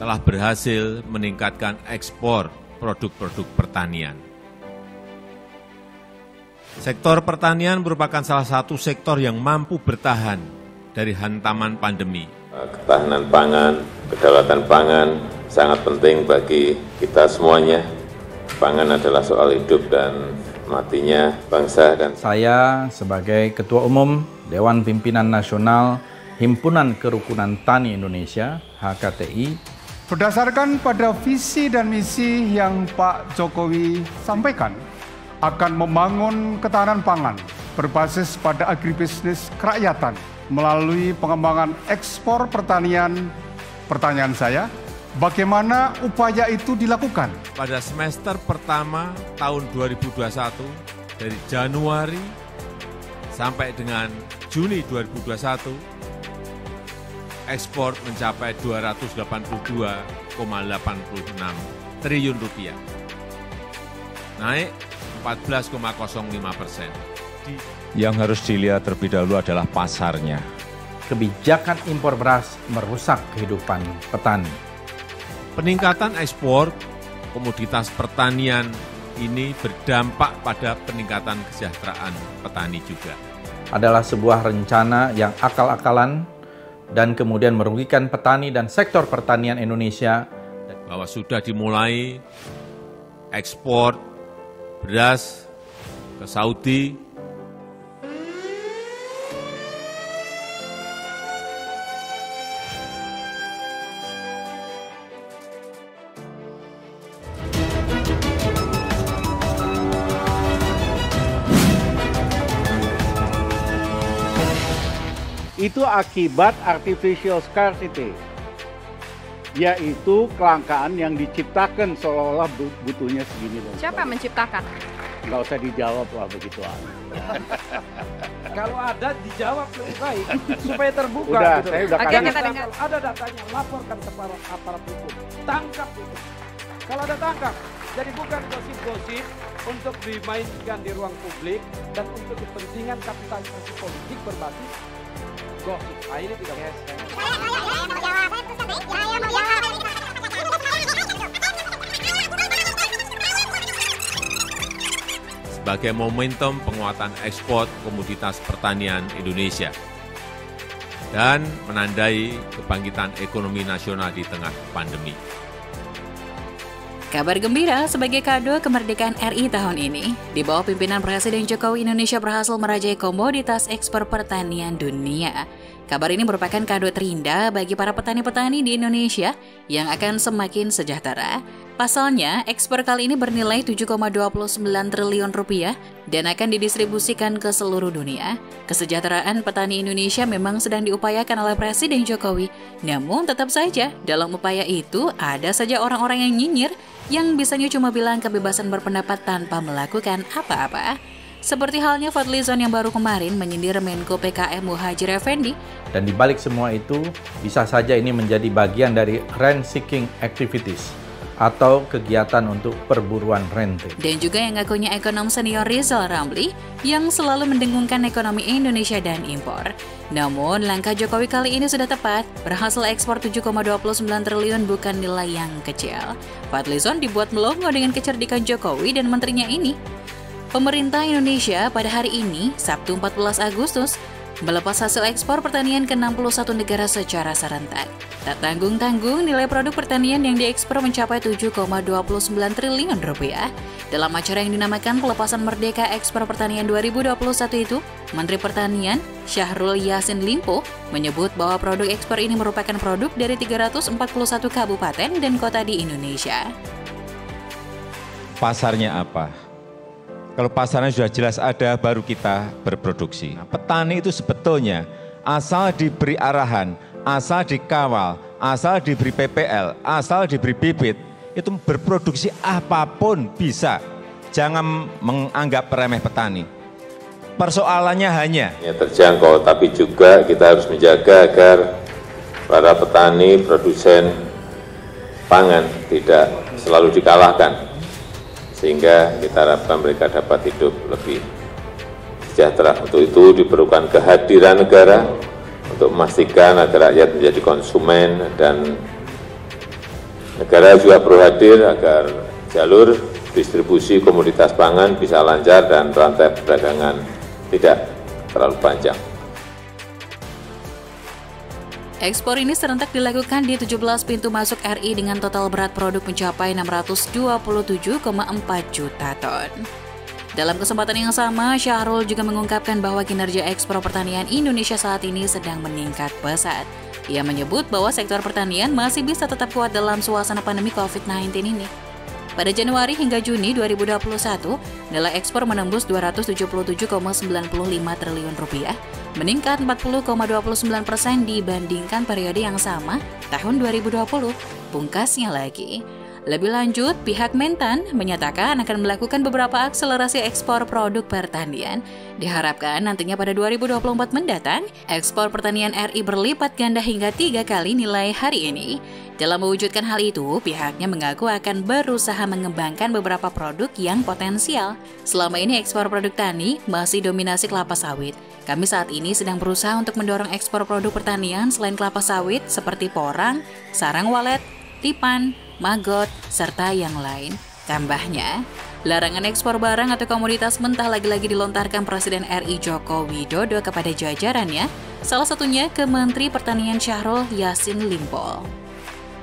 telah berhasil meningkatkan ekspor produk-produk pertanian. Sektor pertanian merupakan salah satu sektor yang mampu bertahan dari hantaman pandemi. Ketahanan pangan, kedaulatan pangan sangat penting bagi kita semuanya. Pangan adalah soal hidup dan matinya bangsa dan saya sebagai Ketua Umum Dewan Pimpinan Nasional Himpunan Kerukunan Tani Indonesia (HKTI), berdasarkan pada visi dan misi yang Pak Jokowi sampaikan, akan membangun ketahanan pangan berbasis pada agribisnis kerakyatan melalui pengembangan ekspor pertanian. Pertanyaan saya, bagaimana upaya itu dilakukan? Pada semester pertama tahun 2021, dari Januari sampai dengan Juni 2021, ekspor mencapai 282,86 triliun rupiah, naik 14,05%. Yang harus dilihat terlebih dahulu adalah pasarnya. Kebijakan impor beras merusak kehidupan petani. Peningkatan ekspor komoditas pertanian ini berdampak pada peningkatan kesejahteraan petani juga. Adalah sebuah rencana yang akal-akalan dan kemudian merugikan petani dan sektor pertanian Indonesia. Bahwa sudah dimulai ekspor beras ke Saudi. Itu akibat artificial scarcity, yaitu kelangkaan yang diciptakan seolah-olah butuhnya segini. Siapa yang menciptakan? Nggak usah dijawab lah begituan. Kalau ada dijawab lebih baik supaya terbuka. Udah, gitu. saya udah Oke, kasih. kita dengar. Ada datanya, laporkan kepada aparat hukum. Tangkap itu. Kalau ada tangkap, jadi bukan gosip-gosip untuk dimainkan di ruang publik dan untuk kepentingan kapitalisasi politik berbasis gosip. Nah, ini tidak boleh. Sebagai momentum penguatan ekspor komoditas pertanian Indonesia dan menandai kebangkitan ekonomi nasional di tengah pandemi. Kabar gembira sebagai kado kemerdekaan RI tahun ini, di bawah pimpinan Presiden Jokowi, Indonesia berhasil merajai komoditas ekspor pertanian dunia. Kabar ini merupakan kado terindah bagi para petani-petani di Indonesia yang akan semakin sejahtera. Pasalnya, ekspor kali ini bernilai 7,29 triliun rupiah dan akan didistribusikan ke seluruh dunia. Kesejahteraan petani Indonesia memang sedang diupayakan oleh Presiden Jokowi. Namun tetap saja, dalam upaya itu ada saja orang-orang yang nyinyir yang bisanya cuma bilang kebebasan berpendapat tanpa melakukan apa-apa. Seperti halnya Fadlizon yang baru kemarin menyindir Menko PKM Muhadjir Effendi. Dan dibalik semua itu, bisa saja ini menjadi bagian dari rent-seeking activities atau kegiatan untuk perburuan rente. Dan juga yang ngakunya ekonom senior Rizal Ramli yang selalu mendengungkan ekonomi Indonesia dan impor. Namun langkah Jokowi kali ini sudah tepat, berhasil ekspor 7,29 triliun bukan nilai yang kecil. Fadlizon dibuat melongo dengan kecerdikan Jokowi dan menterinya ini. Pemerintah Indonesia pada hari ini, Sabtu 14 Agustus, melepas hasil ekspor pertanian ke 61 negara secara serentak. Tak tanggung-tanggung, nilai produk pertanian yang diekspor mencapai 7,29 triliun rupiah. Dalam acara yang dinamakan Pelepasan Merdeka Ekspor Pertanian 2021 itu, Menteri Pertanian Syahrul Yassin Limpo menyebut bahwa produk ekspor ini merupakan produk dari 341 kabupaten dan kota di Indonesia. Pasarnya apa? Kalau pasarnya sudah jelas ada, baru kita berproduksi. Nah, petani itu sebetulnya asal diberi arahan, asal dikawal, asal diberi PPL, asal diberi bibit, itu berproduksi apapun bisa. Jangan menganggap remeh petani. Persoalannya hanya terjangkau, tapi juga kita harus menjaga agar para petani, produsen pangan tidak selalu dikalahkan. Sehingga kita harapkan mereka dapat hidup lebih sejahtera. Untuk itu diperlukan kehadiran negara untuk memastikan agar rakyat menjadi konsumen dan Negara juga perlu hadir agar jalur distribusi komoditas pangan bisa lancar dan rantai perdagangan tidak terlalu panjang. Ekspor ini serentak dilakukan di 17 pintu masuk RI dengan total berat produk mencapai 627,4 juta ton. Dalam kesempatan yang sama, Syahrul juga mengungkapkan bahwa kinerja ekspor pertanian Indonesia saat ini sedang meningkat pesat. Ia menyebut bahwa sektor pertanian masih bisa tetap kuat dalam suasana pandemi COVID-19 ini. Pada Januari hingga Juni 2021, nilai ekspor menembus 277,95 triliun rupiah, meningkat 40,29% dibandingkan periode yang sama tahun 2020. Pungkasnya lagi. Lebih lanjut, pihak Mentan menyatakan akan melakukan beberapa akselerasi ekspor produk pertanian. Diharapkan nantinya pada 2024 mendatang, ekspor pertanian RI berlipat ganda hingga 3 kali nilai hari ini. Dalam mewujudkan hal itu, pihaknya mengaku akan berusaha mengembangkan beberapa produk yang potensial. Selama ini ekspor produk tani masih dominasi kelapa sawit. Kami saat ini sedang berusaha untuk mendorong ekspor produk pertanian selain kelapa sawit seperti porang, sarang walet, tipan, maggot, serta yang lain. Tambahnya, larangan ekspor barang atau komoditas mentah lagi-lagi dilontarkan Presiden RI Joko Widodo kepada jajarannya, salah satunya ke Menteri Pertanian Syahrul Yassin Limpo.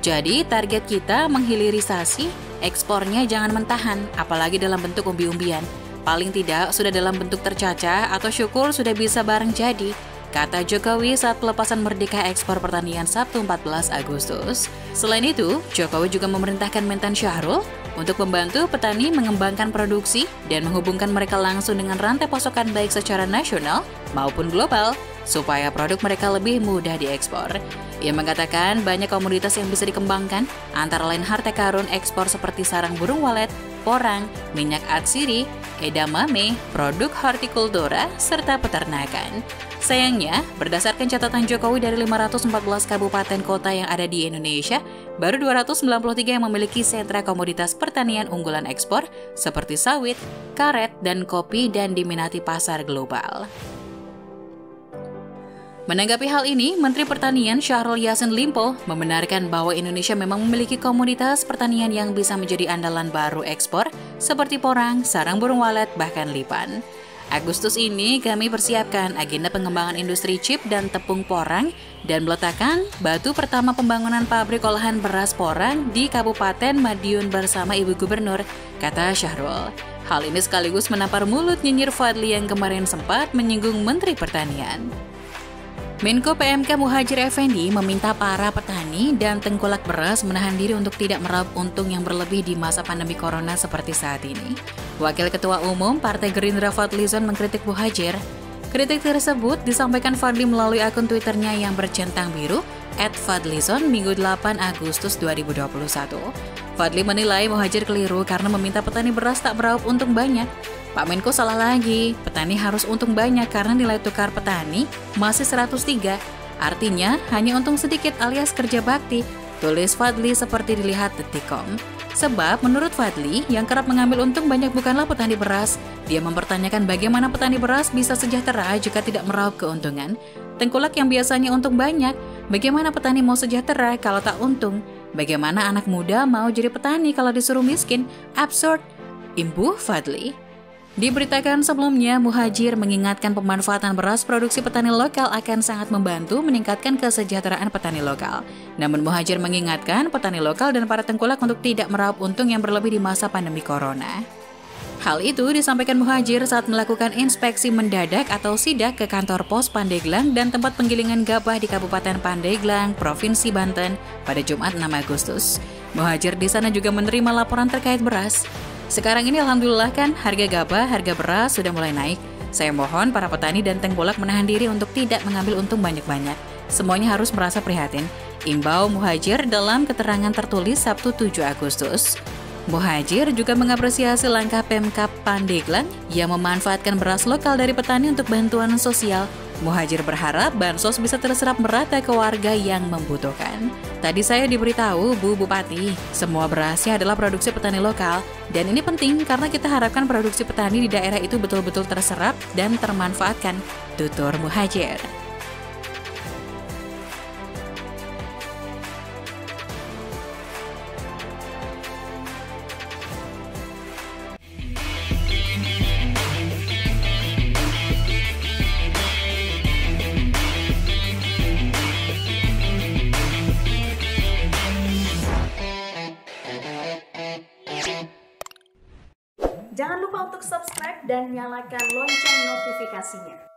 Jadi, target kita menghilirisasi, ekspornya jangan mentahan, apalagi dalam bentuk umbi-umbian. Paling tidak sudah dalam bentuk tercacah atau syukur sudah bisa bareng jadi, kata Jokowi saat pelepasan merdeka ekspor pertanian Sabtu 14 Agustus. Selain itu, Jokowi juga memerintahkan Mentan Syahrul untuk membantu petani mengembangkan produksi dan menghubungkan mereka langsung dengan rantai pasokan baik secara nasional maupun global, supaya produk mereka lebih mudah diekspor. Ia mengatakan banyak komoditas yang bisa dikembangkan, antara lain harta karun ekspor seperti sarang burung walet, porang, minyak atsiri, edamame, produk hortikultura, serta peternakan. Sayangnya, berdasarkan catatan Jokowi dari 514 kabupaten kota yang ada di Indonesia, baru 293 yang memiliki sentra komoditas pertanian unggulan ekspor seperti sawit, karet, dan kopi dan diminati pasar global. Menanggapi hal ini, Menteri Pertanian Syahrul Yassin Limpo membenarkan bahwa Indonesia memang memiliki komoditas pertanian yang bisa menjadi andalan baru ekspor seperti porang, sarang burung walet, bahkan lipan. Agustus ini kami persiapkan agenda pengembangan industri chip dan tepung porang dan meletakkan batu pertama pembangunan pabrik olahan beras porang di Kabupaten Madiun bersama Ibu Gubernur, kata Syahrul. Hal ini sekaligus menampar mulut nyinyir Fadli yang kemarin sempat menyinggung Menteri Pertanian. Menko PMK Muhadjir Effendi meminta para petani dan tengkulak beras menahan diri untuk tidak meraup untung yang berlebih di masa pandemi corona seperti saat ini. Wakil Ketua Umum Partai Gerindra Fadlizon mengkritik Muhadjir. Kritik tersebut disampaikan Fadli melalui akun Twitternya yang bercentang biru @Fadlizon Minggu 8 Agustus 2021. Fadli menilai Muhadjir keliru karena meminta petani beras tak meraup untung banyak. Pak Menko salah lagi, petani harus untung banyak karena nilai tukar petani masih 103. Artinya hanya untung sedikit alias kerja bakti, tulis Fadli seperti dilihat Detik.com. Sebab menurut Fadli, yang kerap mengambil untung banyak bukanlah petani beras. Dia mempertanyakan bagaimana petani beras bisa sejahtera jika tidak meraup keuntungan. Tengkulak yang biasanya untung banyak, bagaimana petani mau sejahtera kalau tak untung? Bagaimana anak muda mau jadi petani kalau disuruh miskin? Absurd, imbuh Fadli. Diberitakan sebelumnya, Muhadjir mengingatkan pemanfaatan beras produksi petani lokal akan sangat membantu meningkatkan kesejahteraan petani lokal. Namun Muhadjir mengingatkan petani lokal dan para tengkulak untuk tidak meraup untung yang berlebih di masa pandemi corona. Hal itu disampaikan Muhadjir saat melakukan inspeksi mendadak atau sidak ke kantor pos Pandeglang dan tempat penggilingan gabah di Kabupaten Pandeglang, Provinsi Banten pada Jumat 6 Agustus. Muhadjir di sana juga menerima laporan terkait beras. Sekarang ini alhamdulillah kan harga gabah, harga beras sudah mulai naik. Saya mohon para petani dan tengkulak menahan diri untuk tidak mengambil untung banyak-banyak. Semuanya harus merasa prihatin. Imbau Muhadjir dalam keterangan tertulis Sabtu 7 Agustus. Muhadjir juga mengapresiasi langkah Pemkab Pandeglang yang memanfaatkan beras lokal dari petani untuk bantuan sosial. Muhadjir berharap bansos bisa terserap merata ke warga yang membutuhkan. Tadi saya diberitahu, Bu Bupati, semua berasnya adalah produksi petani lokal. Dan ini penting karena kita harapkan produksi petani di daerah itu betul-betul terserap dan termanfaatkan, tutur Muhadjir. Jangan lupa untuk subscribe dan nyalakan lonceng notifikasinya.